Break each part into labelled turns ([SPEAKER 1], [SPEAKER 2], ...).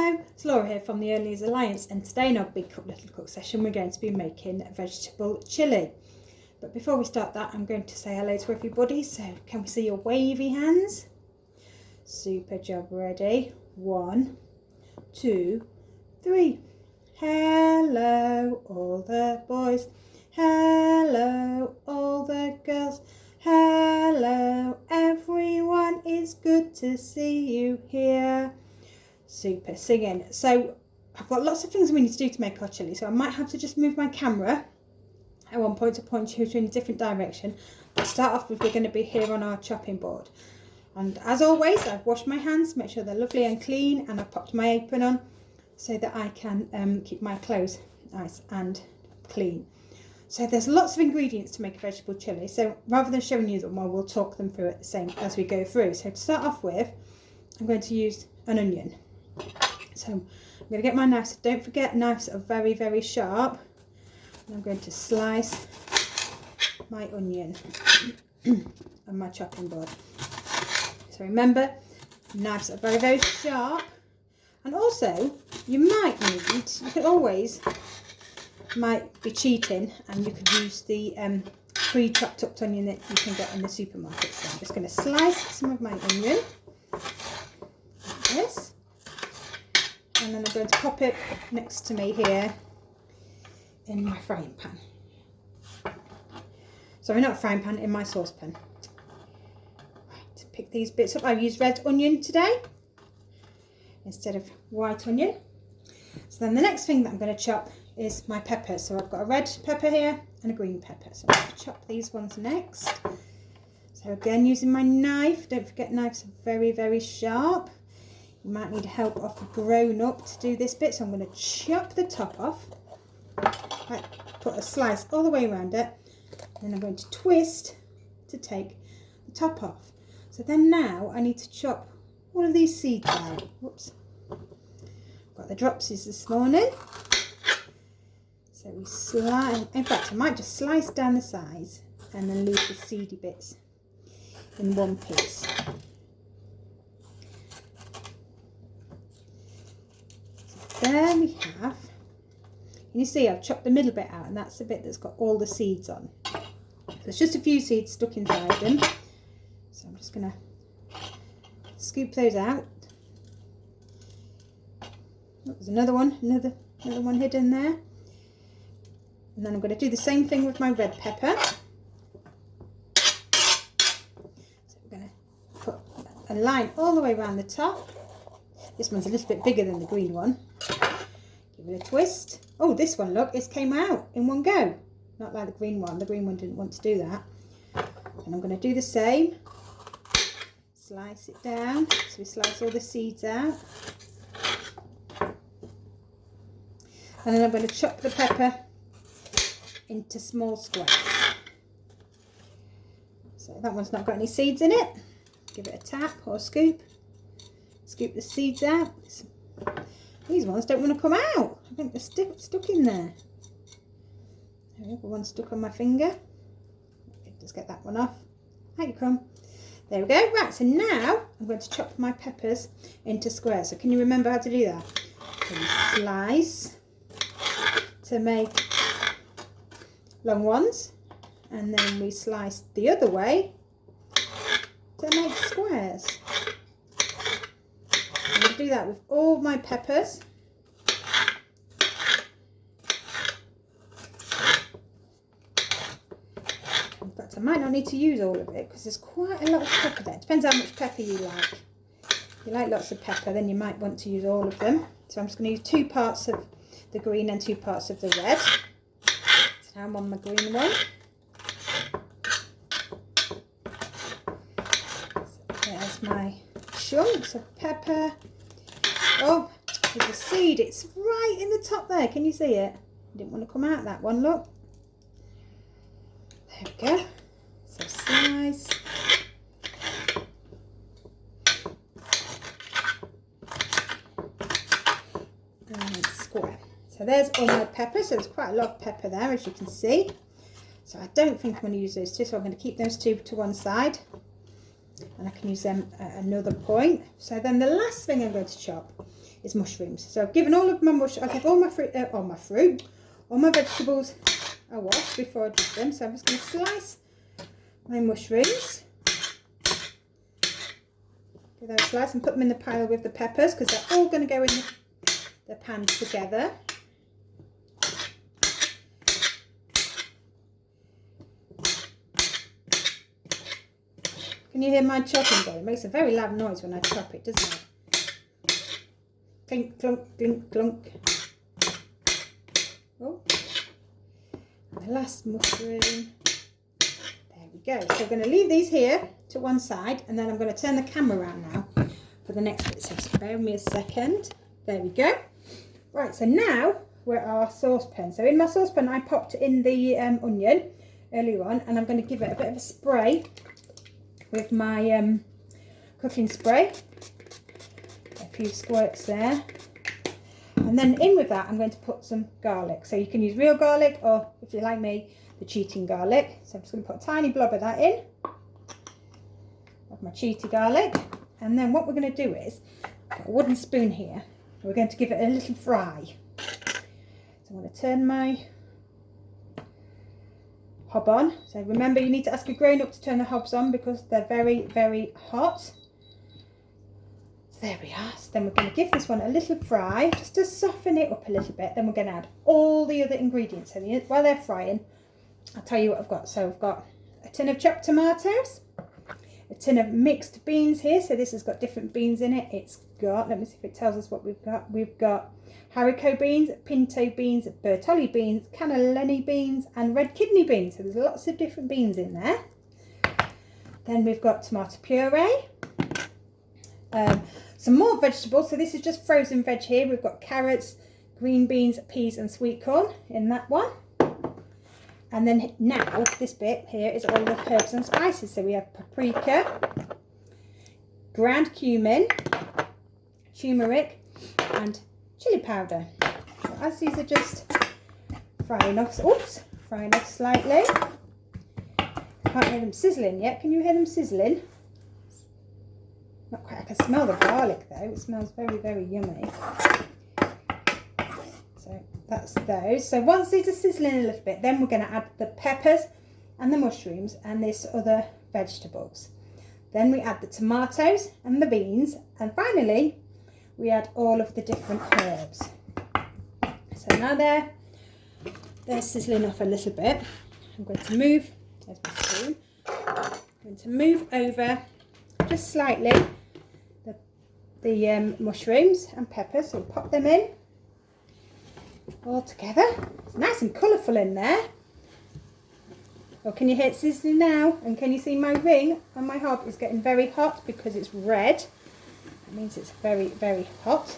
[SPEAKER 1] Hello, it's Laura here from the Earlies Alliance, and today in our Big Cook Little Cook session we're going to be making vegetable chilli. But before we start that, I'm going to say hello to everybody, so can we see your wavy hands? Super job, ready? 1, 2, 3. Hello all the boys, hello all the girls, hello everyone, it's good to see you here. Super, singing. So I've got lots of things we need to do to make our chilli, so I might have to just move my camera at one point to point you in a different direction. To start off with, we're going to be here on our chopping board, and as always I've washed my hands, make sure they're lovely and clean, and I've popped my apron on so that I can keep my clothes nice and clean. So there's lots of ingredients to make a vegetable chilli, so rather than showing you them, we'll talk them through at the same as we go through. So to start off with, I'm going to use an onion. So I'm going to get my knife, so don't forget knives are very, very sharp, and I'm going to slice my onion on my chopping board. So remember, knives are very, very sharp, and also you might be cheating and you could use the pre-chopped up onion that you can get in the supermarket. So I'm just going to slice some of my onion like this. And then I'm going to pop it next to me here in my frying pan. Sorry, not a frying pan, in my saucepan. Right, pick these bits up. I've used red onion today instead of white onion. So then the next thing that I'm going to chop is my peppers. So I've got a red pepper here and a green pepper. So I'm going to chop these ones next. So again, using my knife. Don't forget, knives are very, very sharp. You might need help of a grown up to do this bit, so I'm going to chop the top off, put a slice all the way around it, and then I'm going to twist to take the top off. So then now I need to chop one of these seeds out. Whoops, got the dropsies this morning. So we slice, in fact I might just slice down the sides and then leave the seedy bits in one piece. There we have, and you see I've chopped the middle bit out, and that's the bit that's got all the seeds on. There's just a few seeds stuck inside them, so I'm just going to scoop those out. Oh, there's another one hidden there. And then I'm going to do the same thing with my red pepper. So I'm going to put a line all the way around the top. This one's a little bit bigger than the green one. Give it a twist. Oh, this one, look, it came out in one go. Not like the green one. The green one didn't want to do that. And I'm going to do the same. Slice it down. So we slice all the seeds out. And then I'm going to chop the pepper into small squares. So that one's not got any seeds in it. Give it a tap or a scoop. Scoop the seeds out. These ones don't want to come out. I think they're stuck in there. There we go, one stuck on my finger. Just get that one off. Out you come. There we go. Right, so now I'm going to chop my peppers into squares. So can you remember how to do that? So you slice to make long ones, and then we slice the other way to make squares. I'm going to do that with all my peppers. In fact, I might not need to use all of it because there's quite a lot of pepper there. It depends how much pepper you like. If you like lots of pepper, then you might want to use all of them. So I'm just going to use 2 parts of the green and 2 parts of the red. So now I'm on my green one. So there's my chunks of pepper. Oh, there's a seed. It's right in the top there. Can you see it? I didn't want to come out that one, look. There we go. So slice. And square. So there's all my pepper. So there's quite a lot of pepper there, as you can see. So I don't think I'm going to use those 2. So I'm going to keep those 2 to one side. And I can use them at another point. So then the last thing I'm going to chop is mushrooms. So I've given all of my I'll give all my fruit, all my vegetables a wash before I do them. So I'm just going to slice my mushrooms. Give those a slice and put them in the pile with the peppers, because they're all going to go in the pan together. Can you hear my chopping bowl? It makes a very loud noise when I chop it, doesn't it? Clink, clunk, clink, clunk. Oh, and the last mushroom. There we go. So we're going to leave these here to one side, and then I'm going to turn the camera around now for the next bit. So just bear with me a second. There we go. Right, so now we're at our saucepan. So in my saucepan, I popped in the onion earlier on, and I'm going to give it a bit of a spray with my cooking spray. A few squirts there. And then in with that, I'm going to put some garlic. So you can use real garlic, or if you like me, the cheating garlic. So I'm just going to put a tiny blob of that in, of my cheaty garlic. And then what we're going to do is, I've got a wooden spoon here. We're going to give it a little fry. So I'm going to turn my hob on. So remember, you need to ask a grown-up to turn the hobs on because they're very, very hot. So there we are. So then we're going to give this one a little fry just to soften it up a little bit. Then we're going to add all the other ingredients. So while they're frying, I'll tell you what I've got. So I've got a tin of chopped tomatoes, a tin of mixed beans here. So this has got different beans in it. It's got, let me see if it tells us what we've got. We've got haricot beans, pinto beans, bertolli beans, cannellini beans, and red kidney beans. So there's lots of different beans in there. Then we've got tomato puree, some more vegetables. So this is just frozen veg here. We've got carrots, green beans, peas, and sweet corn in that one. And then now this bit here is all the herbs and spices. So we have paprika, ground cumin, turmeric, and chili powder. So as these are just frying off, frying off slightly. Can't hear them sizzling yet. Can you hear them sizzling? Not quite. I can smell the garlic though. It smells very, very yummy. So that's those. So once these are sizzling a little bit, then we're going to add the peppers and the mushrooms and this other vegetables. Then we add the tomatoes and the beans, and finally we add all of the different herbs. So now they're sizzling off a little bit. I'm going to move, there's my spoon. I'm going to move over just slightly the mushrooms and peppers. So we'll pop them in all together. It's nice and colourful in there. Well, can you hear it sizzling now? And can you see my ring on my hob is getting very hot because it's red. That means it's very, very hot.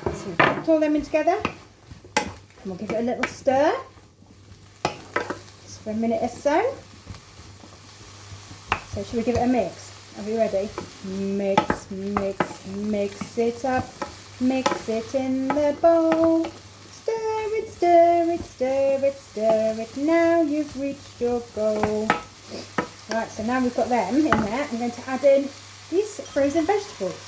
[SPEAKER 1] So we'll put all them in together. And we'll give it a little stir. Just for a minute or so. So should we give it a mix? Are we ready? Mix, mix, mix it up. Mix it in the bowl. Stir it, stir it, stir it, stir it. Now you've reached your goal. Right, so now we've got them in there. I'm going to add in these frozen vegetables.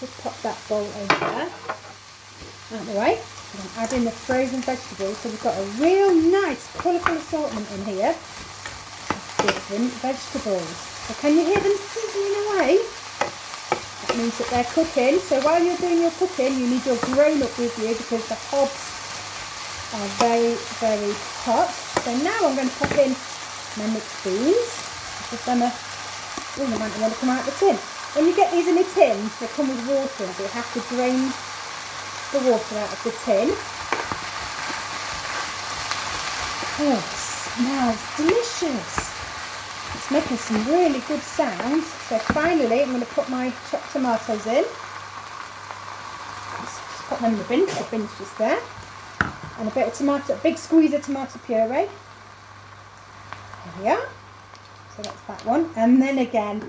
[SPEAKER 1] Just pop that bowl over there. Out of the way. I'm going to add in the frozen vegetables. So we've got a real nice colourful assortment in here of different vegetables. So can you hear them sizzling away? That means that they're cooking. So while you're doing your cooking, you need your grown-up with you because the hobs are very, very hot. So now I'm going to pop in my mixed beans. Just on a, they might want to come out of the tin. When you get these in a tin, they come with water, so you have to drain the water out of the tin. Oh, it smells delicious. It's making some really good sounds. So finally, I'm going to put my chopped tomatoes in. Just put them in the bin. The bin's just there. And a bit of tomato, a big squeeze of tomato puree. There we are. So that's that one. And then again,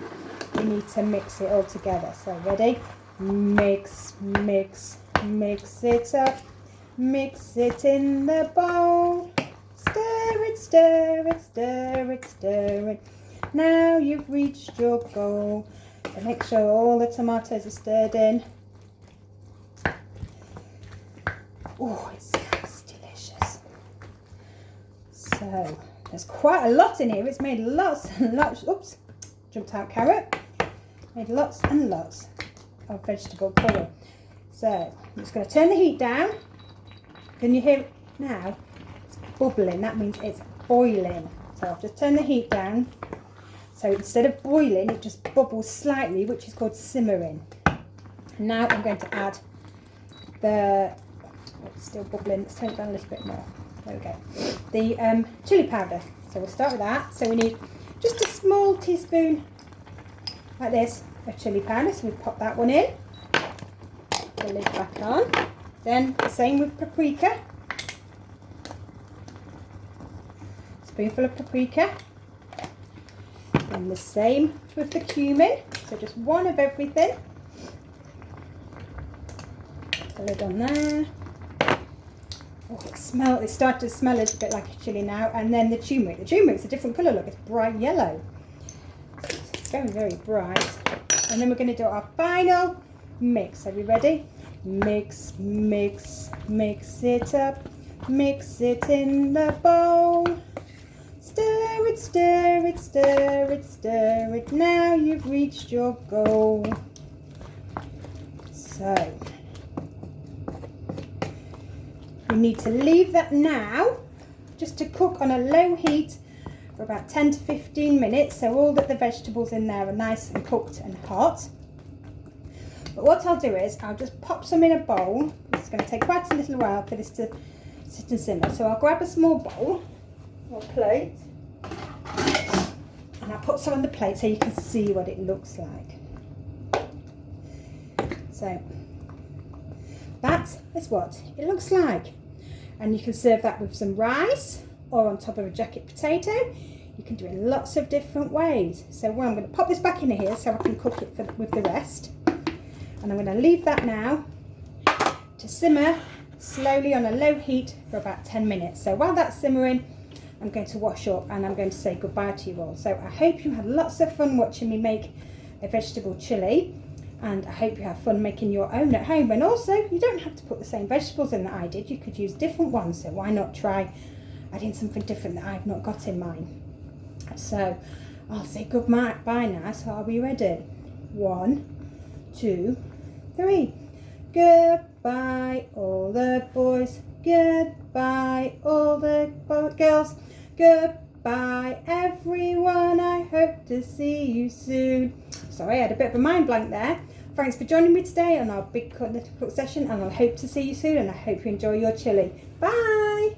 [SPEAKER 1] we need to mix it all together. So ready? Mix, mix, mix it up. Mix it in the bowl. Stir it, stir it, stir it, stir it. Now you've reached your goal. So make sure all the tomatoes are stirred in. Oh, it smells delicious. So there's quite a lot in here. It's made lots and lots. Oops, jumped out carrot. Made lots and lots of vegetable curry. So I'm just going to turn the heat down. Can you hear it now? It's bubbling. That means it's boiling. So I've just turned the heat down. So instead of boiling, it just bubbles slightly, which is called simmering. Now I'm going to add the, it's still bubbling, let's turn it down a little bit more. There we go. The chilli powder. So we'll start with that. So we need just a small teaspoon like this of chilli powder. So we pop that one in. Put the lid back on. Then the same with paprika. Spoonful of paprika. And the same with the cumin. So just one of everything. Put the lid on there. Oh, it's starting to smell a little bit like a chilli now. And then the turmeric. The turmeric's a different colour, look, it's bright yellow. It's very, very bright. And then we're going to do our final mix. Are we ready? Mix, mix, mix it up. Mix it in the bowl. Stir it, stir it, stir it, stir it. Now you've reached your goal. So you need to leave that now just to cook on a low heat for about 10 to 15 minutes, so all that the vegetables in there are nice and cooked and hot. But what I'll do is I'll just pop some in a bowl. It's going to take quite a little while for this to sit and simmer, so I'll grab a small bowl or plate and I'll put some on the plate so you can see what it looks like. So that is what it looks like, and you can serve that with some rice or on top of a jacket potato. You can do it in lots of different ways. So I'm going to pop this back in here so I can cook it with the rest, and I'm going to leave that now to simmer slowly on a low heat for about 10 minutes. So while that's simmering, I'm going to wash up and I'm going to say goodbye to you all. So I hope you had lots of fun watching me make a vegetable chilli, and I hope you have fun making your own at home. And also, you don't have to put the same vegetables in that I did. You could use different ones, so why not try adding something different that I've not got in mine. So I'll say goodbye now. So are we ready? 1, 2, 3. Goodbye all the boys, goodbye all the girls, goodbye everyone, I hope to see you soon. Sorry, I had a bit of a mind blank there. Thanks for joining me today on our big little cook session, and I hope to see you soon, and I hope you enjoy your chilli. Bye!